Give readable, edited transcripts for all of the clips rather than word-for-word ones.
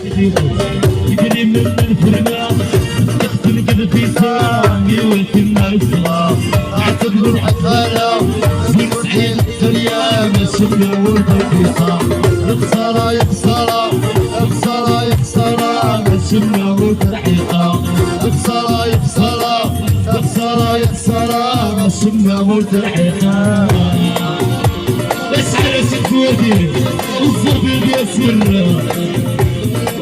يدري من الفرقة تقتل في صاحي وكنا الصغار اعتبروا الحفالة في مسعين الدنيا ما شفنا ولد القصار يخسارة يخسارة يخسارة يخسارة ما شفنا ولد الحيطة يخسارة يخسارة يخسارة يخسارة ما شفنا ولد الحيطة بس على سكوتي الصبي يسر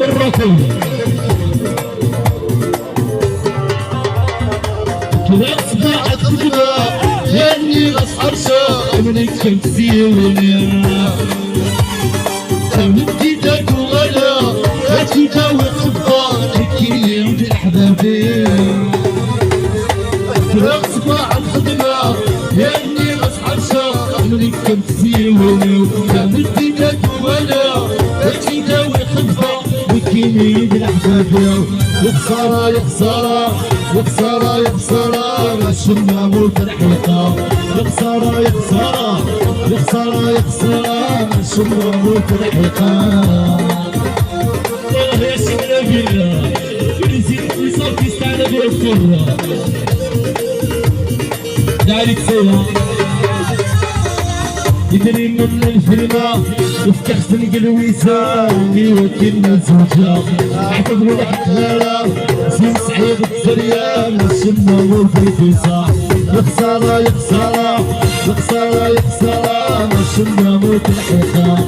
الركض كذا صباح الخدمة لاني اصحاب شاق منك كنت زيوني ولدي داك وغلا هاتي داوي خبار هكي ولد الحبابي كذا صباح الخدمة لاني اصحاب شاق منك كنت زيوني ولدي داك وغلا هاتي داوي خبار كيني بالحباب يا خسارة يا خسارة يا خسارة يا خسارة ما شفنا موت الحيطة يا خسارة يا خسارة يا خسارة يا خسارة ما شفنا موت الحيطة والله يا شيخ نبيل نسيت صوتي استعنا بالفرة دعليك سيرة يدري من الفيلمة يفتح سنق الوسام وكلنا زوجة اعتبروا الحكالة سين سعيد الدريا مشينا وفي صح يا خسارة يا خسارة يا خسارة يا خسارة مشينا موت الحيطة